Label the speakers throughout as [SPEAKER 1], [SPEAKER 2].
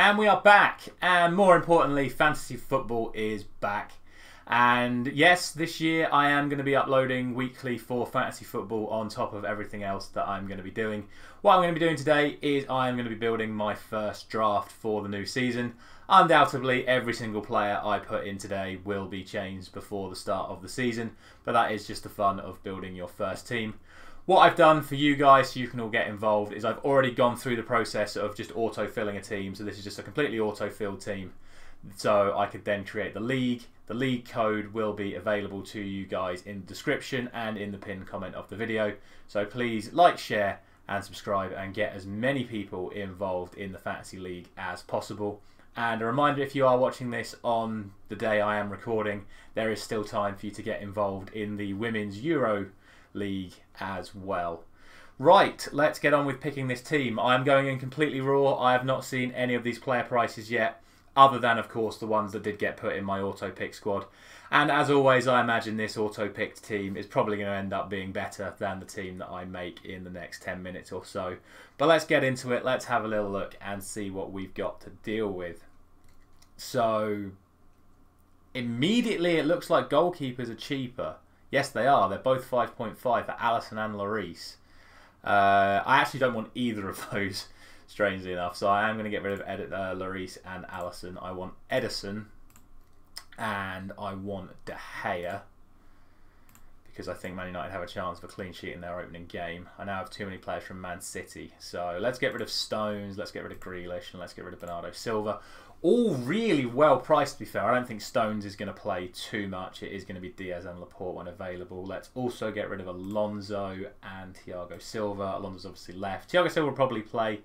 [SPEAKER 1] And we are back, and more importantly, fantasy football is back. And yes, this year I am going to be uploading weekly for fantasy football on top of everything else that I'm going to be doing. What I'm going to be doing today is I am going to be building my first draft for the new season. Undoubtedly, every single player I put in today will be changed before the start of the season, but that is just the fun of building your first team. What I've done for you guys so you can all get involved is I've already gone through the process of just auto-filling a team. So this is just a completely auto-filled team. So I could then create the league. The league code will be available to you guys in the description and in the pinned comment of the video. So please like, share and subscribe and get as many people involved in the fantasy league as possible. And a reminder, if you are watching this on the day I am recording, there is still time for you to get involved in the Women's Euro League as well. Right, let's get on with picking this team. I'm going in completely raw. I have not seen any of these player prices yet, other than, of course, the ones that did get put in my auto-pick squad. And as always, I imagine this auto-picked team is probably going to end up being better than the team that I make in the next 10 minutes or so. But let's get into it. Let's have a little look and see what we've got to deal with. So, immediately it looks like goalkeepers are cheaper. Yes, they are. They're both 5.5 for Allison and Lloris. I actually don't want either of those, strangely enough. So I am going to get rid of Lloris and Allison. I want Edison and I want De Gea, because I think Man United have a chance of a clean sheet in their opening game. I now have too many players from Man City. So let's get rid of Stones, let's get rid of Grealish, and let's get rid of Bernardo Silva. All really well priced, to be fair. I don't think Stones is going to play too much. It is going to be Diaz and Laporte when available. Let's also get rid of Alonso and Thiago Silva. Alonso's obviously left. Thiago Silva will probably play.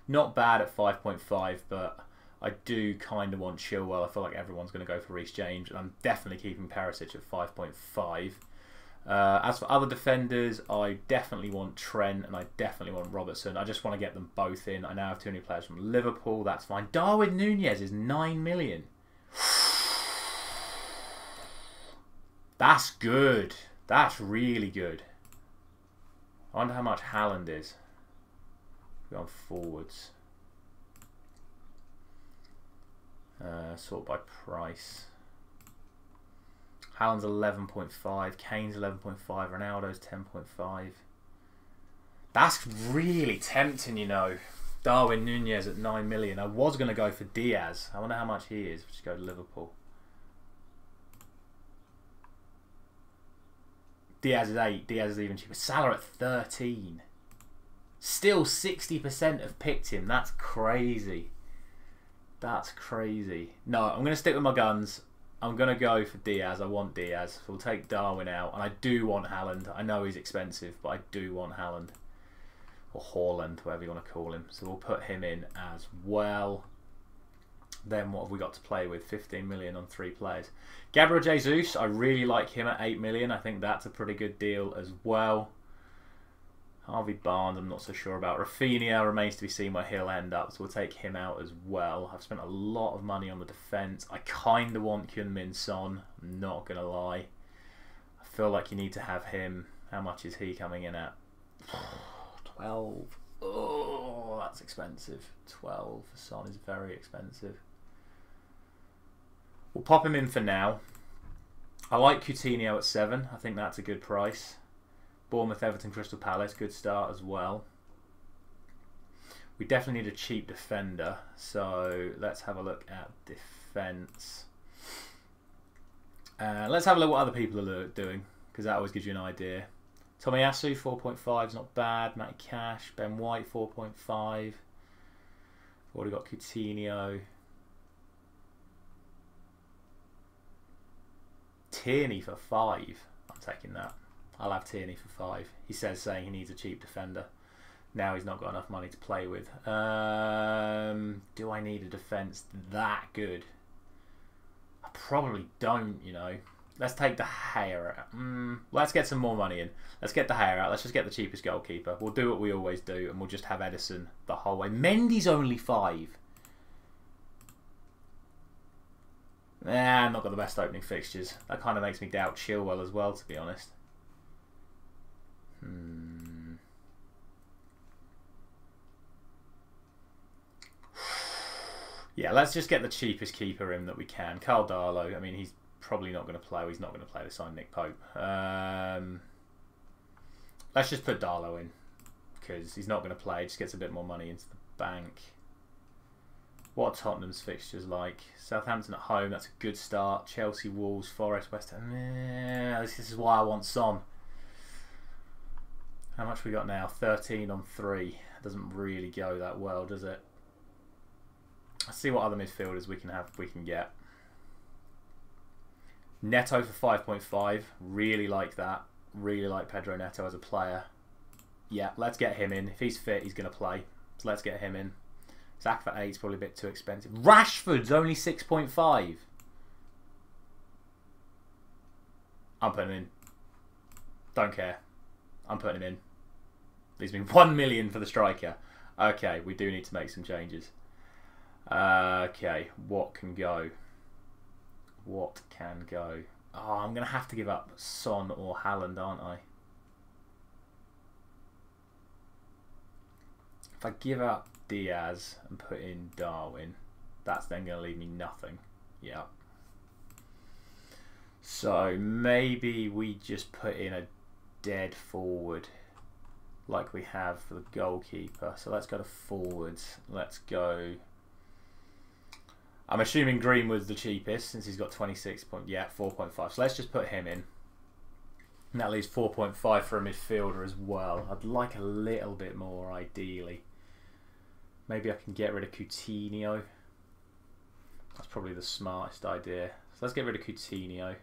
[SPEAKER 1] Not bad at 5.5, but I do kind of want Chilwell. I feel like everyone's going to go for Reece James, and I'm definitely keeping Perisic at 5.5. As for other defenders, I definitely want Trent and I definitely want Robertson. I just want to get them both in. I now have too many players from Liverpool. That's fine. Darwin Nunez is 9 million. That's good. That's really good. I wonder how much Haaland is. We're on forwards. Sort by price. Haaland's 11.5, Kane's 11.5, Ronaldo's 10.5. That's really tempting, you know. Darwin Nunez at 9 million. I was going to go for Diaz. I wonder how much he is. Just go to Liverpool. Diaz is 8. Diaz is even cheaper. Salah at 13. Still 60% have picked him. That's crazy. That's crazy. No, I'm going to stick with my guns. I'm going to go for Diaz. I want Diaz. So we'll take Darwin out. And I do want Haaland. I know he's expensive, but I do want Haaland. Or Haaland, whatever you want to call him. So we'll put him in as well. Then what have we got to play with? 15 million on 3 players. Gabriel Jesus, I really like him at 8 million. I think that's a pretty good deal as well. Harvey Barnes, I'm not so sure about. Rafinha remains to be seen where he'll end up, so we'll take him out as well. I've spent a lot of money on the defence. I kind of want Heung-min Son, I'm not going to lie. I feel like you need to have him. How much is he coming in at? 12. Oh, that's expensive. 12 for Son is very expensive. We'll pop him in for now. I like Coutinho at 7. I think that's a good price. Bournemouth, Everton, Crystal Palace, good start as well. We definitely need a cheap defender, so let's have a look at defence. Let's have a look at what other people are doing, because that always gives you an idea. Tomiyasu, 4.5 is not bad. Matty Cash, Ben White, 4.5. Already got Coutinho. Tierney for 5. I'm taking that. I'll have Tierney for 5. He says saying he needs a cheap defender. Now he's not got enough money to play with. Do I need a defence that good? I probably don't, you know. Let's take De Gea out. Let's get some more money in. Let's get De Gea out. Let's just get the cheapest goalkeeper. We'll do what we always do, and we'll just have Edison the whole way. Mendy's only 5. I've not got the best opening fixtures. That kind of makes me doubt Chilwell as well, to be honest. Yeah, let's just get the cheapest keeper in that we can. Carl Darlow. I mean, he's probably not going to play. He's not going to play to sign Nick Pope. Let's just put Darlow in because he's not going to play. Just gets a bit more money into the bank. What are Tottenham's fixtures like? Southampton at home. That's a good start. Chelsea, Wolves, Forest, West Ham. This is why I want Son. How much we got now? 13 on 3. Doesn't really go that well, does it? Let's see what other midfielders we can get. Neto for 5.5. Really like that. Really like Pedro Neto as a player. Yeah, let's get him in. If he's fit, he's going to play. So let's get him in. Zach for 8 is probably a bit too expensive. Rashford's only 6.5. I'm putting him in. Don't care. I'm putting him in. Leaves me 1 million for the striker. Okay, we do need to make some changes. Okay, what can go? What can go? Oh, I'm going to have to give up Son or Haaland, aren't I? If I give up Diaz and put in Darwin, that's then going to leave me nothing. Yeah. So maybe we just put in a dead forward like we have for the goalkeeper. So let's go to forwards. Let's go... I'm assuming Greenwood's the cheapest since he's got 26 point... Yeah, 4.5. So let's just put him in. And that leaves 4.5 for a midfielder as well. I'd like a little bit more, ideally. Maybe I can get rid of Coutinho. That's probably the smartest idea. So let's get rid of Coutinho.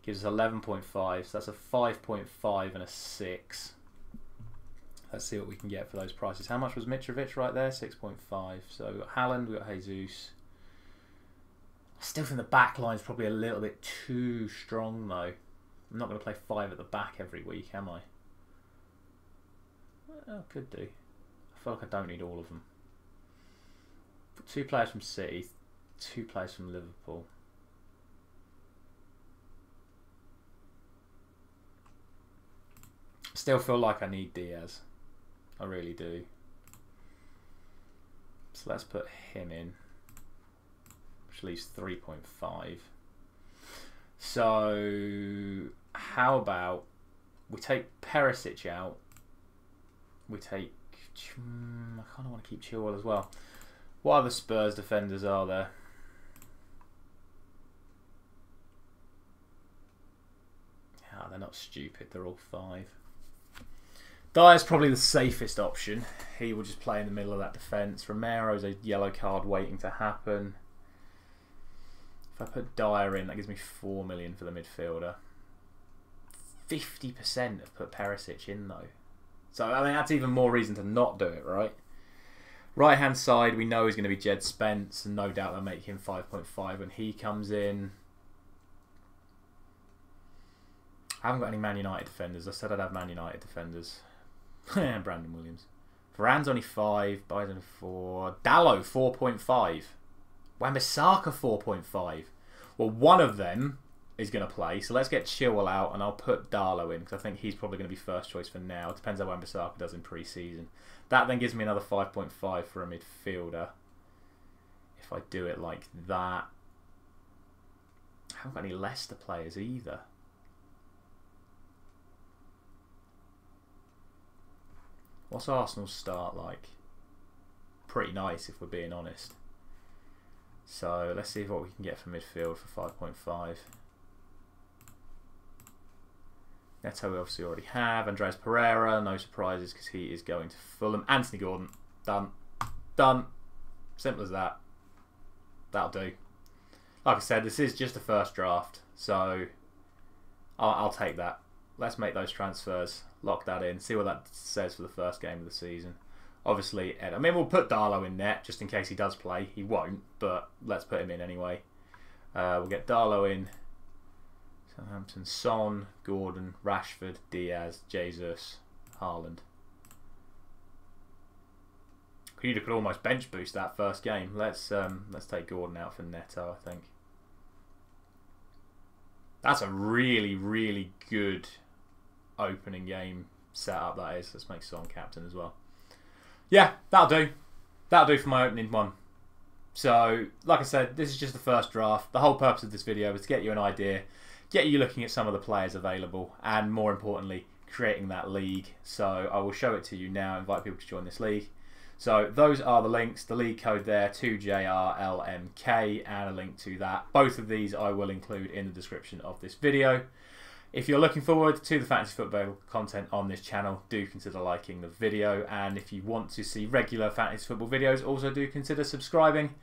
[SPEAKER 1] Gives us 11.5. So that's a 5.5 and a 6. Let's see what we can get for those prices. How much was Mitrovic right there? 6.5. So we've got Haaland, we've got Jesus. I still think the back line is probably a little bit too strong though. I'm not going to play 5 at the back every week, am I? Well, could do. I feel like I don't need all of them. 2 players from City, 2 players from Liverpool. Still feel like I need Diaz. I really do. So let's put him in, which leaves 3.5. So how about we take Perisic out. We take... I kind of want to keep Chilwell as well. What other Spurs defenders are there? Oh, they're not stupid. They're all 5. Dyer's probably the safest option. He will just play in the middle of that defence. Romero's a yellow card waiting to happen. If I put Dyer in, that gives me 4 million for the midfielder. 50% have put Perisic in though. So I mean that's even more reason to not do it, right? Right hand side, we know he's going to be Jed Spence, and no doubt they'll make him 5.5 when he comes in. I haven't got any Man United defenders. I said I'd have Man United defenders. Brandon Williams. Varane's only 5. Bailly's only 4. Dalot 4.5. Wan-Bissaka 4.5. Well, one of them is going to play, so let's get Chilwell out and I'll put Darlow in because I think he's probably going to be first choice for now. It depends how Wan-Bissaka does in pre-season. That then gives me another 5.5 for a midfielder. If I do it like that. I haven't got any Leicester players either. What's Arsenal's start like? Pretty nice if we're being honest. So let's see what we can get for midfield for 5.5. Neto we obviously already have. Andreas Pereira, no surprises because he is going to Fulham. Anthony Gordon, done. Done. Simple as that. That'll do. Like I said, this is just a first draft, so I'll take that. Let's make those transfers, lock that in, see what that says for the first game of the season. Obviously, Ed. I mean, we'll put Darlow in net just in case he does play. He won't, but let's put him in anyway. We'll get Darlow in. Southampton, Son, Gordon, Rashford, Diaz, Jesus, Haaland. You could almost bench boost that first game. Let's take Gordon out for Neto, I think. That's a really, really good opening game setup, that is. Let's make Son captain as well. Yeah, that'll do. That'll do for my opening one. So, like I said, this is just the first draft. The whole purpose of this video is to get you an idea, get you looking at some of the players available, and more importantly, creating that league. So I will show it to you now, invite people to join this league. So those are the links, the league code there, 2JRLMK, and a link to that. Both of these I will include in the description of this video. If you're looking forward to the fantasy football content on this channel, do consider liking the video. And if you want to see regular fantasy football videos, also do consider subscribing.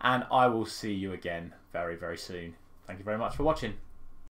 [SPEAKER 1] And I will see you again very, very soon. Thank you very much for watching.